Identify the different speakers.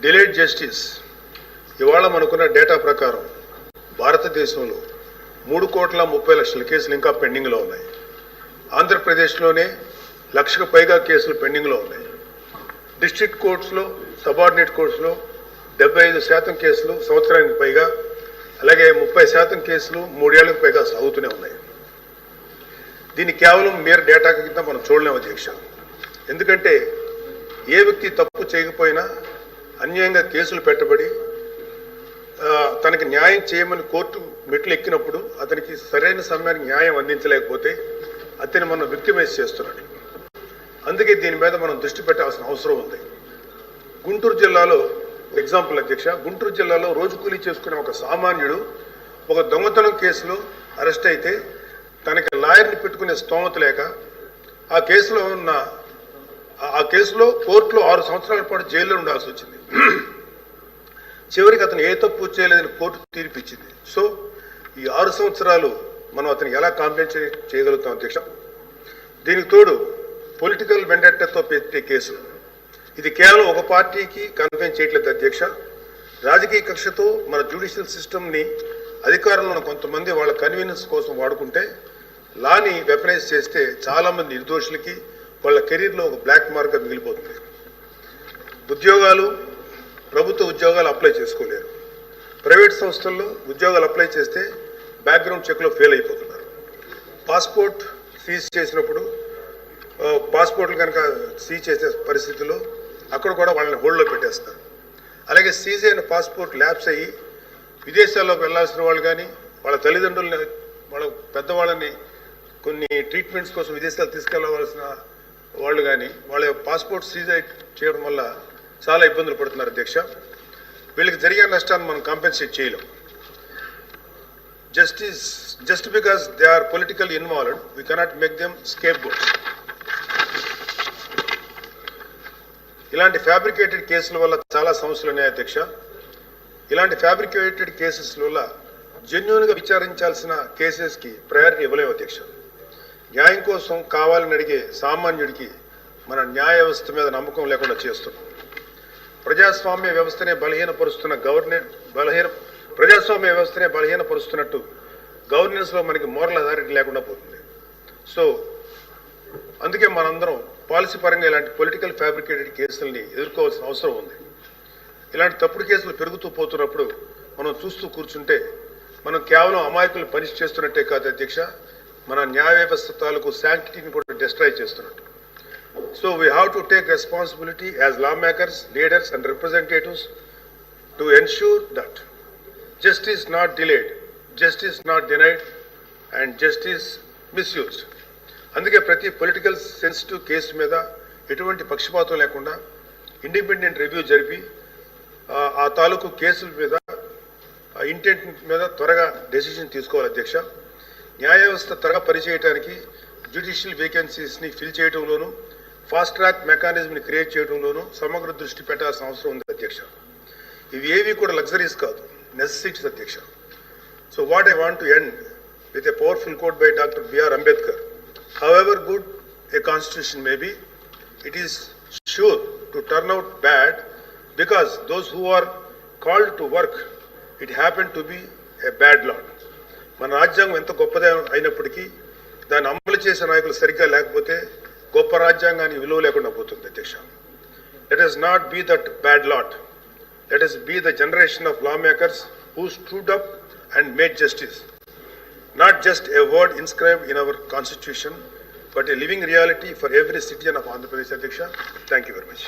Speaker 1: Delayed justice ఇవాళ మనకున్న data ప్రకారం భారతదేశంలో 3,30,00,000 కేసులు ఇంకా పెండింగ్లో ఉన్నాయి. ఆంధ్రప్రదేశ్లోనే 1,00,000కు పైగా కేసులు పెండింగ్లో ఉన్నాయి. డిస్ట్రిక్ట్ కోర్ట్స్లో, సబార్డినేట్ కోర్ట్స్లో 75% కేసులు సంవత్సరానికి పైగా, అలాగే 30% కేసులు 3 ఏళ్లకు పైగా సాగుతూనే ఉన్నాయి. దీన్ని కేవలం mere డేటా కింద మనం చూడలేము అధ్యక్ష. ఎందుకంటే ఏ వ్యక్తి తప్పు చేయకపోయినా అన్యాయంగా కేసులు పెట్టబడి తనకి న్యాయం చేయమని కోర్టు మెట్లు ఎక్కినప్పుడు అతనికి సరైన సమయానికి న్యాయం అందించలేకపోతే అతన్ని మనం విక్టిమైజ్ చేస్తున్నాడు. అందుకే దీని మీద మనం దృష్టి పెట్టాల్సిన అవసరం ఉంది. గుంటూరు జిల్లాలో ఎగ్జాంపుల్ అధ్యక్ష, గుంటూరు జిల్లాలో రోజు కూలీ చేసుకునే ఒక సామాన్యుడు ఒక దొంగతనం కేసులో అరెస్ట్ అయితే తనకి లాయర్ని పెట్టుకునే స్తోమత లేక ఆ కేసులో కోర్టులో 6 సంవత్సరాల పాటు జైల్లో ఉండాల్సి వచ్చింది. చివరికి అతను ఏ తప్పు చేయలేదని కోర్టు తీర్పిచ్చింది. సో ఈ 6 సంవత్సరాలు మనం అతనికి ఎలా కాంపెన్సేట్ చేయగలుగుతాం అధ్యక్ష? దీనికి తోడు పొలిటికల్ వెండెట్టాతో పెట్టే కేసులు, ఇది కేవలం ఒక పార్టీకి కన్ఫైన్ చేయట్లేదు అధ్యక్ష. రాజకీయ కక్షతో మన జ్యుడిషియల్ సిస్టమ్ని అధికారంలో కొంతమంది వాళ్ళ కన్వీనియన్స్ కోసం వాడుకుంటే లాని వెపనైజ్ చేస్తే చాలామంది నిర్దోషులకి వాళ్ళ కెరీర్లో ఒక బ్లాక్ మార్క్గా మిగిలిపోతుంది. ప్రభుత్వ ఉద్యోగాలు అప్లై చేసుకోలేరు. ప్రైవేట్ సంస్థల్లో ఉద్యోగాలు అప్లై చేస్తే బ్యాక్గ్రౌండ్ చెక్లో ఫెయిల్ అయిపోతున్నారు. పాస్పోర్ట్ సీజ్ చేసినప్పుడు పాస్పోర్ట్లు కనుక సీజ్ చేసే పరిస్థితుల్లో అక్కడ కూడా వాళ్ళని హోల్డ్లో పెట్టేస్తారు. అలాగే సీజ్ అయిన పాస్పోర్ట్ ల్యాప్స్ అయ్యి విదేశాల్లోకి వెళ్లాల్సిన వాళ్ళు కానీ, వాళ్ళ తల్లిదండ్రులని, వాళ్ళ పెద్దవాళ్ళని కొన్ని ట్రీట్మెంట్స్ కోసం విదేశాలు తీసుకెళ్లవలసిన వాళ్ళు కానీ వాళ్ళ పాస్పోర్ట్ సీజ్ చేయడం వల్ల చాలా ఇబ్బందులు పడుతున్నారు అధ్యక్ష. వీళ్ళకి జరిగే నష్టాన్ని మనం కాంపెన్సేట్ చేయలేం. Just because they are political involved we cannot make them scapegoats. ఇలాంటి ఫ్యాబ్రికేటెడ్ కేసుల వల్ల చాలా సమస్యలు ఉన్నాయి అధ్యక్ష. ఇలాంటి ఫ్యాబ్రికేటెడ్ కేసెస్ వల్ల జెన్యూన్గా విచారించాల్సిన కేసెస్కి ప్రయారిటీ ఇవ్వలేము అధ్యక్ష. న్యాయం కోసం కావాలని అడిగే సామాన్యుడికి మన న్యాయ వ్యవస్థ మీద నమ్మకం లేకుండా చేస్తున్నాం. ప్రజాస్వామ్య వ్యవస్థనే బలహీనపరుస్తున్నట్టు గవర్నెన్స్లో మనకి మోరల్ అథారిటీ లేకుండా పోతుంది. సో అందుకే మనందరం పాలసీ పరంగా ఇలాంటి పొలిటికల్ ఫ్యాబ్రికేటెడ్ కేసుల్ని ఎదుర్కోవాల్సిన అవసరం ఉంది. ఇలాంటి తప్పుడు కేసులు పెరుగుతూ పోతున్నప్పుడు మనం చూస్తూ కూర్చుంటే మనం కేవలం అమాయకులు పనిష్ చేస్తున్నట్టే కాదు అధ్యక్ష, మన న్యాయ వ్యవస్థ తాలూకు శాంక్టిటీని కూడా డిస్ట్రాయ్ చేస్తున్నట్టు. So we have to take responsibility as lawmakers, leaders and representatives to ensure that justice not delayed, justice not denied and justice misused. అందుకే ప్రతి పొలిటికల్ సెన్సిటివ్ కేసు మీద ఎటువంటి పక్షపాతం లేకుండా ఇండిపెండెంట్ రివ్యూ జరిపి ఆ తాలూకు కేసుల మీద ఇంటెంట్ మీద త్వరగా డెసిషన్ తీసుకోవాలి అధ్యక్ష. న్యాయ వ్యవస్థ త్వరగా పనిచేయడానికి జ్యుడిషియల్ వేకెన్సీస్ని ఫిల్ చేయడంలోనూ, ఫాస్ట్ ట్రాక్ మెకానిజంని క్రియేట్ చేయడంలోనూ సమగ్ర దృష్టి పెట్టాల్సిన అవసరం ఉంది అధ్యక్ష. ఇవి ఏవి కూడా లగ్జరీస్ కాదు, నెసెసిటీస్ అధ్యక్ష. So what I want to end with a powerful quote by doctor BR Ambedkar. However good a constitution may be, it is sure to turn out bad because those who are called to work it happen to be a bad lot. మన రాజ్యాంగం ఎంత గొప్పదే అయినప్పటికీ దాన్ని అమలు చేసే నాయకులు సరిగ్గా లేకపోతే గొప్ప రాజ్యాంగానికి విలువ లేకుండా పోతుంది అధ్యక్ష. Let us not be that bad lot. Let us be the generation of lawmakers who stood up and made justice. Not just a word inscribed in our constitution, but a living reality for every citizen of Andhra Pradesh, Adhyaksha. Thank you very much.